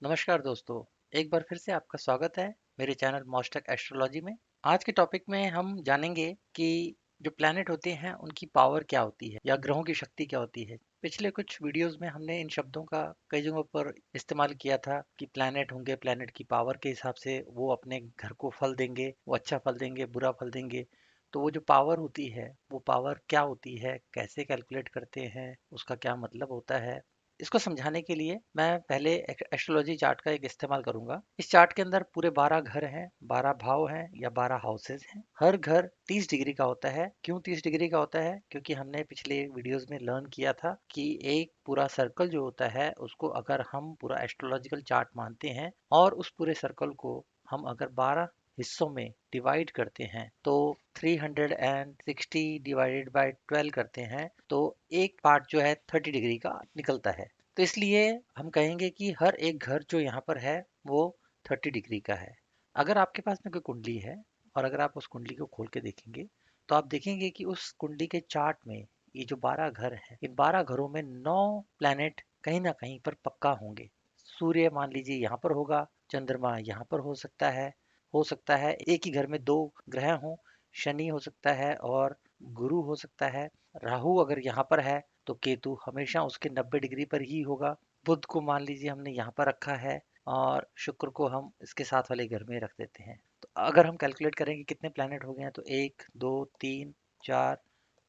नमस्कार दोस्तों। एक बार फिर से आपका स्वागत है मेरे चैनल मॉस्टक एस्ट्रोलॉजी में। आज के टॉपिक में हम जानेंगे कि जो प्लैनेट होते हैं उनकी पावर क्या होती है या ग्रहों की शक्ति क्या होती है। पिछले कुछ वीडियोस में हमने इन शब्दों का कई जगहों पर इस्तेमाल किया था कि प्लैनेट होंगे, प्लैनेट की पावर के हिसाब से वो अपने घर को फल देंगे, वो अच्छा फल देंगे, बुरा फल देंगे। तो वो जो पावर होती है वो पावर क्या होती है, कैसे कैलकुलेट करते हैं, उसका क्या मतलब होता है। इसको समझाने के लिए मैं पहले एस्ट्रोलॉजी चार्ट का एक इस्तेमाल करूंगा। इस चार्ट के अंदर पूरे 12 घर हैं, 12 भाव हैं या 12 हाउसेज हैं। हर घर 30 डिग्री का होता है। क्यों 30 डिग्री का होता है? क्योंकि हमने पिछले वीडियोस में लर्न किया था कि एक पूरा सर्कल जो होता है उसको अगर हम पूरा एस्ट्रोलॉजिकल चार्ट मानते हैं और उस पूरे सर्कल को हम अगर 12 हिस्सों में डिवाइड करते हैं तो 360 डिवाइडेड बाय 12 करते हैं तो एक पार्ट जो है 30 डिग्री का निकलता है। तो इसलिए हम कहेंगे कि हर एक घर जो यहाँ पर है वो 30 डिग्री का है। अगर आपके पास में कोई कुंडली है और अगर आप उस कुंडली को खोल के देखेंगे तो आप देखेंगे कि उस कुंडली के चार्ट में ये जो 12 घर हैं, इन 12 घरों में 9 प्लैनेट कहीं ना कहीं पर पक्का होंगे। सूर्य मान लीजिए यहाँ पर होगा, चंद्रमा यहाँ पर हो सकता है एक ही घर में दो ग्रह हों। शनि हो सकता है और गुरु हो सकता है। राहु अगर यहाँ पर है तो केतु हमेशा उसके 90 डिग्री पर ही होगा। बुध को मान लीजिए हमने यहाँ पर रखा है और शुक्र को हम इसके साथ वाले घर में रख देते हैं। तो अगर हम कैलकुलेट करेंगे कितने प्लैनेट हो गए हैं तो एक दो तीन चार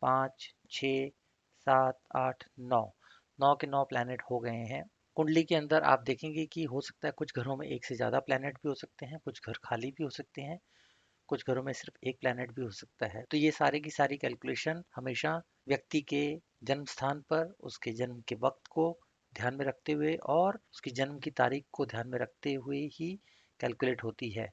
पाँच छ सात आठ नौ, नौ के नौ प्लैनेट हो गए हैं। कुंडली के अंदर आप देखेंगे कि हो सकता है कुछ घरों में एक से ज़्यादा प्लैनेट भी हो सकते हैं, कुछ घर खाली भी हो सकते हैं, कुछ घरों में सिर्फ एक प्लैनेट भी हो सकता है। तो ये सारी की सारी कैलकुलेशन हमेशा व्यक्ति के जन्म स्थान पर उसके जन्म के वक्त को ध्यान में रखते हुए और उसकी जन्म की तारीख को ध्यान में रखते हुए ही कैलकुलेट होती है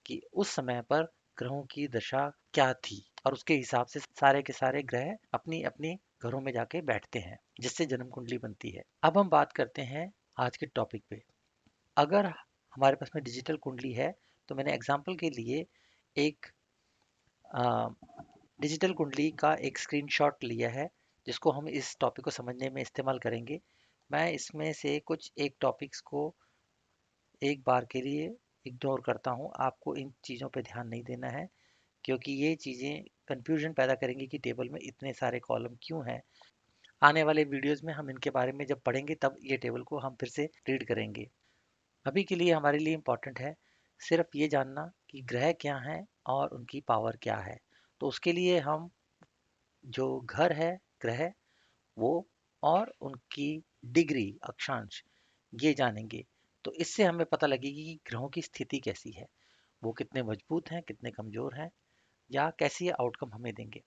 कि उस समय पर ग्रहों की दशा क्या थी और उसके हिसाब से सारे के सारे ग्रह अपनी अपनी घरों में जाके बैठते हैं जिससे जन्म कुंडली बनती है। अब हम बात करते हैं आज के टॉपिक पे। अगर हमारे पास में डिजिटल कुंडली है तो मैंने एग्जांपल के लिए एक डिजिटल कुंडली का एक स्क्रीनशॉट लिया है जिसको हम इस टॉपिक को समझने में इस्तेमाल करेंगे। मैं इसमें से कुछ एक टॉपिक्स को एक बार के लिए इग्नोर करता हूँ। आपको इन चीज़ों पे ध्यान नहीं देना है क्योंकि ये चीज़ें कंफ्यूजन पैदा करेंगी कि टेबल में इतने सारे कॉलम क्यों हैं। आने वाले वीडियोस में हम इनके बारे में जब पढ़ेंगे तब ये टेबल को हम फिर से रीड करेंगे। अभी के लिए हमारे लिए इम्पोर्टेंट है सिर्फ ये जानना कि ग्रह क्या हैं और उनकी पावर क्या है। तो उसके लिए हम जो घर है, ग्रह, वो और उनकी डिग्री, अक्षांश, ये जानेंगे। तो इससे हमें पता लगेगी कि ग्रहों की स्थिति कैसी है, वो कितने मजबूत हैं, कितने कमजोर हैं या कैसी आउटकम हमें देंगे।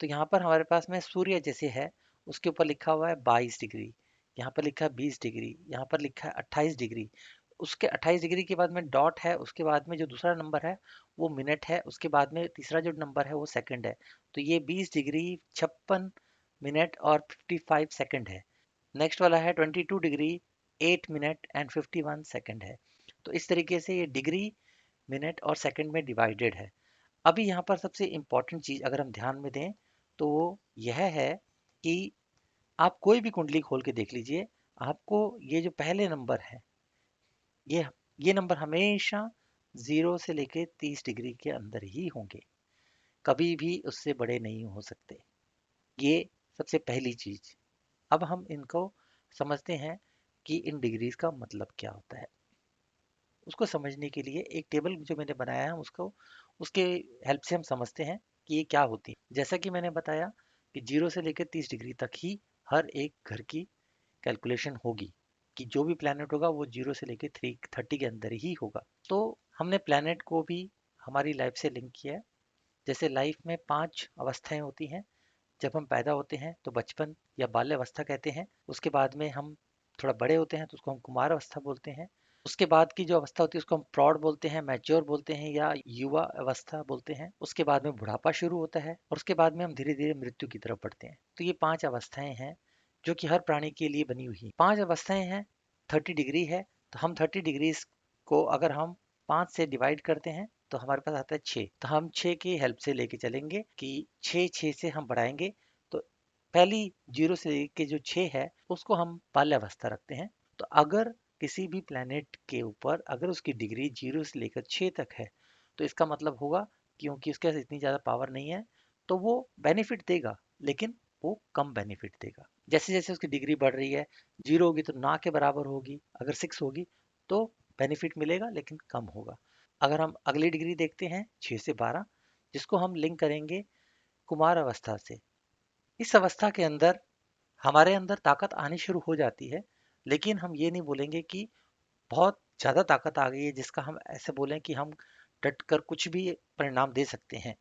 तो यहाँ पर हमारे पास में सूर्य जैसे है, उसके ऊपर लिखा हुआ है 22 डिग्री, यहाँ पर लिखा है 20 डिग्री, यहाँ पर लिखा है 28 डिग्री। उसके 28 डिग्री के बाद में डॉट है, उसके बाद में जो दूसरा नंबर है वो मिनट है, उसके बाद में तीसरा जो नंबर है वो सेकंड है। तो ये 20 डिग्री 56 मिनट और 55 सेकंड है। नेक्स्ट वाला है 22 डिग्री 8 मिनट एंड 51 सेकंड है। तो इस तरीके से ये डिग्री, मिनट और सेकंड में डिवाइडेड है। अभी यहाँ पर सबसे इम्पोर्टेंट चीज अगर हम ध्यान में दें तो वो यह है कि आप कोई भी कुंडली खोल के देख लीजिए, आपको ये जो पहले नंबर है, ये ये नंबर हमेशा 0 से लेके 30 डिग्री के अंदर ही होंगे, कभी भी उससे बड़े नहीं हो सकते। ये सबसे पहली चीज। अब हम इनको समझते हैं कि इन डिग्रीज का मतलब क्या होता है। उसको समझने के लिए एक टेबल जो मैंने बनाया है उसको उसके हेल्प से हम समझते हैं कि ये क्या होती है। जैसा कि मैंने बताया कि 0 से लेकर 30 डिग्री तक ही हर एक घर की कैलकुलेशन होगी कि जो भी प्लैनेट होगा वो 0 से लेकर 30 के अंदर ही होगा। तो हमने प्लैनेट को भी हमारी लाइफ से लिंक किया है। जैसे लाइफ में 5 अवस्थाएं होती हैं। जब हम पैदा होते हैं तो बचपन या बाल्यावस्था कहते हैं। उसके बाद में हम थोड़ा बड़े होते हैं तो उसको हम कुमार अवस्था बोलते हैं। उसके बाद की जो अवस्था होती है उसको हम प्रौढ़ बोलते हैं, मैच्योर बोलते हैं या युवा अवस्था बोलते हैं। उसके बाद में बुढ़ापा शुरू होता है और उसके बाद में हम धीरे धीरे मृत्यु की तरफ बढ़ते हैं। तो ये 5 अवस्थाएं हैं जो कि हर प्राणी के लिए बनी हुई 5 अवस्थाएं हैं। 30 डिग्री है तो हम 30 डिग्री को अगर हम 5 से डिवाइड करते हैं तो हमारे पास आता है 6। तो हम 6 की हेल्प से लेके चलेंगे कि 6 से हम बढ़ाएंगे। तो पहली 0 से लेके जो 6 है उसको हम बाल्यावस्था रखते हैं। तो अगर किसी भी प्लैनेट के ऊपर अगर उसकी डिग्री 0 से लेकर 6 तक है तो इसका मतलब होगा क्योंकि उसके पास इतनी ज़्यादा पावर नहीं है तो वो बेनिफिट देगा, लेकिन वो कम बेनिफिट देगा। जैसे जैसे उसकी डिग्री बढ़ रही है, 0 होगी तो ना के बराबर होगी, अगर 6 होगी तो बेनिफिट मिलेगा लेकिन कम होगा। अगर हम अगली डिग्री देखते हैं 6 से 12, जिसको हम लिंक करेंगे कुमार अवस्था से। इस अवस्था के अंदर हमारे अंदर ताकत आनी शुरू हो जाती है, लेकिन हम ये नहीं बोलेंगे कि बहुत ज़्यादा ताकत आ गई है जिसका हम ऐसे बोलें कि हम डट कर कुछ भी परिणाम दे सकते हैं।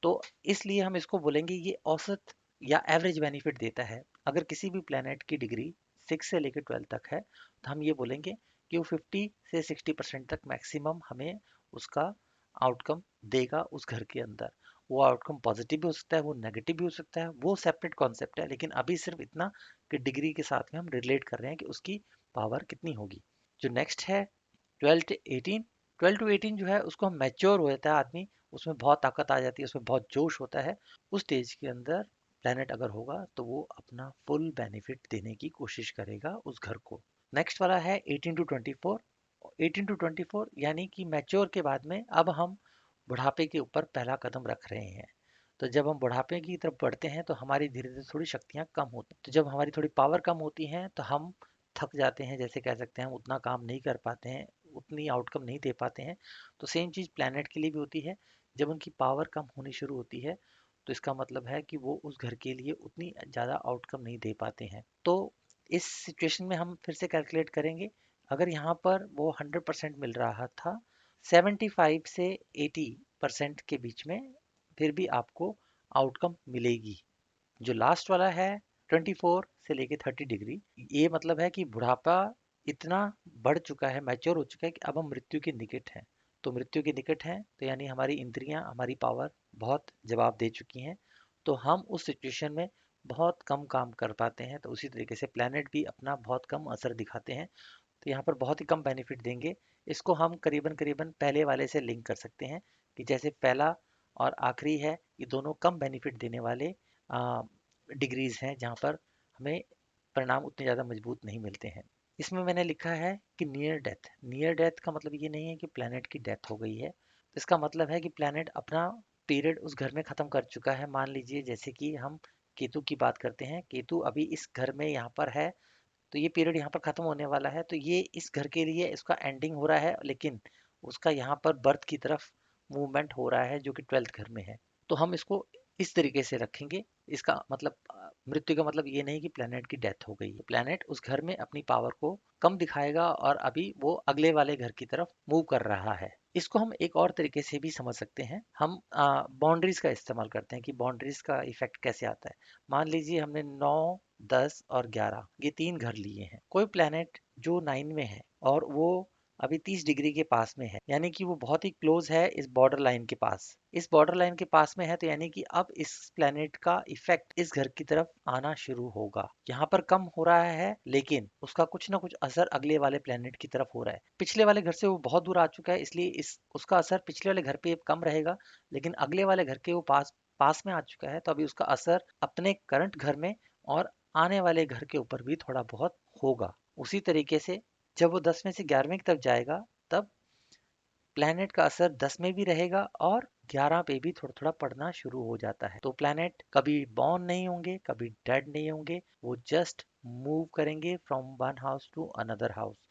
तो इसलिए हम इसको बोलेंगे ये औसत या एवरेज बेनिफिट देता है। अगर किसी भी प्लेनेट की डिग्री 6 से लेकर 12 तक है तो हम ये बोलेंगे कि वो 50 से 60% तक मैक्सिमम हमें उसका आउटकम देगा उस घर के अंदर। वो आउटकम पॉजिटिव भी हो सकता है, वो नेगेटिव भी हो सकता है, वो सेपरेट कॉन्सेप्ट है, लेकिन अभी सिर्फ इतना कि डिग्री के साथ में हम रिलेट कर रहे हैं कि उसकी पावर कितनी होगी। जो नेक्स्ट है 12 टू 18। 12 टू 18 जो है उसको हम मैच्योर हो जाता है आदमी, उसमें बहुत ताकत आ जाती है, उसमें बहुत जोश होता है। उस स्टेज के अंदर प्लेनेट अगर होगा तो वो अपना फुल बेनिफिट देने की कोशिश करेगा उस घर को। नेक्स्ट वाला है 18 टू 24। 18 टू 24 यानी कि मैच्योर के बाद में अब हम बुढ़ापे के ऊपर पहला कदम रख रहे हैं। तो जब हम बुढ़ापे की तरफ बढ़ते हैं तो हमारी धीरे धीरे थोड़ी शक्तियाँ कम होती हैं। तो जब हमारी थोड़ी पावर कम होती है तो हम थक जाते हैं, जैसे कह सकते हैं हम उतना काम नहीं कर पाते हैं, उतनी आउटकम नहीं दे पाते हैं। तो सेम चीज़ प्लैनेट के लिए भी होती है। जब उनकी पावर कम होनी शुरू होती है तो इसका मतलब है कि वो उस घर के लिए उतनी ज़्यादा आउटकम नहीं दे पाते हैं। तो इस सिचुएशन में हम फिर से कैलकुलेट करेंगे। अगर यहाँ पर वो 100% मिल रहा था, 75 से 80% के बीच में फिर भी आपको आउटकम मिलेगी। जो लास्ट वाला है 24 से लेके 30 डिग्री, ये मतलब है कि बुढ़ापा इतना बढ़ चुका है, मैच्योर हो चुका है कि अब हम मृत्यु के निकट हैं। तो मृत्यु के निकट हैं तो यानी हमारी इंद्रियां, हमारी पावर बहुत जवाब दे चुकी हैं। तो हम उस सिचुएशन में बहुत कम काम कर पाते हैं। तो उसी तरीके से प्लैनेट भी अपना बहुत कम असर दिखाते हैं। तो यहाँ पर बहुत ही कम बेनिफिट देंगे। इसको हम करीबन करीबन पहले वाले से लिंक कर सकते हैं कि जैसे पहला और आखिरी है, ये दोनों कम बेनिफिट देने वाले डिग्रीज हैं जहाँ पर हमें परिणाम उतने ज़्यादा मजबूत नहीं मिलते हैं। इसमें मैंने लिखा है कि नियर डेथ। नियर डेथ का मतलब ये नहीं है कि प्लैनेट की डेथ हो गई है, तो इसका मतलब है कि प्लैनेट अपना पीरियड उस घर में ख़त्म कर चुका है। मान लीजिए जैसे कि हम केतु की बात करते हैं, केतु अभी इस घर में यहाँ पर है, तो ये पीरियड यहाँ पर ख़त्म होने वाला है, तो ये इस घर के लिए इसका एंडिंग हो रहा है, लेकिन उसका यहाँ पर बर्थ की तरफ मूवमेंट हो रहा है जो कि 12th घर में है। तो हम इसको इस तरीके से रखेंगे। इसका मतलब मृत्यु का मतलब ये नहीं कि प्लेनेट की डेथ हो गई है। प्लेनेट उस घर में अपनी पावर को कम दिखाएगा और अभी वो अगले वाले घर की तरफ मूव कर रहा है। इसको हम एक और तरीके से भी समझ सकते हैं। हम बाउंड्रीज का इस्तेमाल करते हैं कि बाउंड्रीज का इफेक्ट कैसे आता है। मान लीजिए हमने 9, 10 और 11 ये 3 घर लिए हैं। कोई प्लेनेट जो 9 में है और वो अभी 30 डिग्री के पास में है, यानी कि वो बहुत ही क्लोज है इस बॉर्डर लाइन के पास। इस बॉर्डर लाइन के पास में है तो यानी कि अब इस प्लेनेट का इफेक्ट इस घर की तरफ आना शुरू होगा। यहाँ पर कम हो रहा है लेकिन उसका कुछ ना कुछ असर अगले वाले प्लेनेट की तरफ हो रहा है। पिछले वाले घर से वो बहुत दूर आ चुका है, इसलिए इस उसका असर पिछले वाले घर पे कम रहेगा, लेकिन अगले वाले घर के वो पास पास में आ चुका है, तो अभी उसका असर अपने करंट घर में और आने वाले घर के ऊपर भी थोड़ा बहुत होगा। उसी तरीके से जब वो 10 में से 11वें की तरफ जाएगा तब प्लैनेट का असर 10 में भी रहेगा और 11 पे भी थोड़ा थोड़ा पड़ना शुरू हो जाता है। तो प्लैनेट कभी बॉर्न नहीं होंगे, कभी डेड नहीं होंगे, वो जस्ट मूव करेंगे from one house to another house.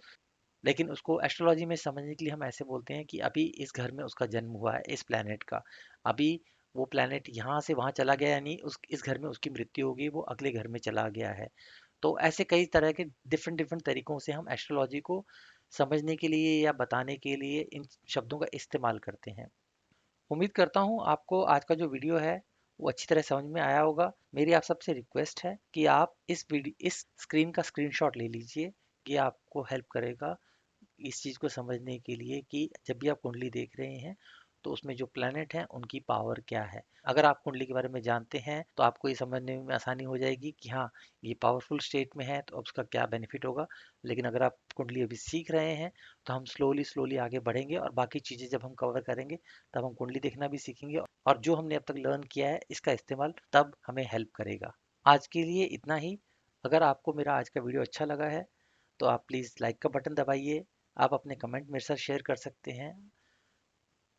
लेकिन उसको एस्ट्रोलॉजी में समझने के लिए हम ऐसे बोलते हैं कि अभी इस घर में उसका जन्म हुआ है, इस प्लैनेट का। अभी वो प्लैनेट यहाँ से वहाँ चला गया, यानी उस इस घर में उसकी मृत्यु होगी, वो अगले घर में चला गया है। तो ऐसे कई तरह के डिफरेंट डिफरेंट तरीकों से हम एस्ट्रोलॉजी को समझने के लिए या बताने के लिए इन शब्दों का इस्तेमाल करते हैं। उम्मीद करता हूँ आपको आज का जो वीडियो है वो अच्छी तरह समझ में आया होगा। मेरी आप सबसे रिक्वेस्ट है कि आप इस स्क्रीन का स्क्रीनशॉट ले लीजिए। ये आपको हेल्प करेगा इस चीज़ को समझने के लिए कि जब भी आप कुंडली देख रहे हैं तो उसमें जो प्लैनेट हैं उनकी पावर क्या है। अगर आप कुंडली के बारे में जानते हैं तो आपको ये समझने में आसानी हो जाएगी कि हाँ, ये पावरफुल स्टेट में है तो अब उसका क्या बेनिफिट होगा। लेकिन अगर आप कुंडली अभी सीख रहे हैं तो हम स्लोली स्लोली आगे बढ़ेंगे और बाकी चीज़ें जब हम कवर करेंगे तब हम कुंडली देखना भी सीखेंगे और जो हमने अब तक लर्न किया है इसका इस्तेमाल तब हमें हेल्प करेगा। आज के लिए इतना ही। अगर आपको मेरा आज का वीडियो अच्छा लगा है तो आप प्लीज़ लाइक का बटन दबाइए। आप अपने कमेंट मेरे साथ शेयर कर सकते हैं।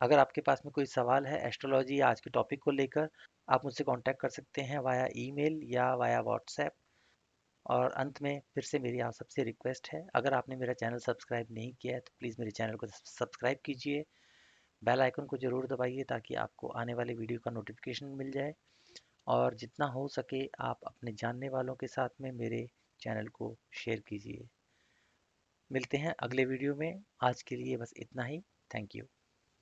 अगर आपके पास में कोई सवाल है एस्ट्रोलॉजी या आज के टॉपिक को लेकर, आप मुझसे कांटेक्ट कर सकते हैं वाया ईमेल या वाया व्हाट्सएप। और अंत में फिर से मेरी आप सबसे रिक्वेस्ट है, अगर आपने मेरा चैनल सब्सक्राइब नहीं किया है तो प्लीज़ मेरे चैनल को सब्सक्राइब कीजिए। बेल आइकन को ज़रूर दबाइए ताकि आपको आने वाले वीडियो का नोटिफिकेशन मिल जाए। और जितना हो सके आप अपने जानने वालों के साथ में मेरे चैनल को शेयर कीजिए। मिलते हैं अगले वीडियो में। आज के लिए बस इतना ही। Thank you.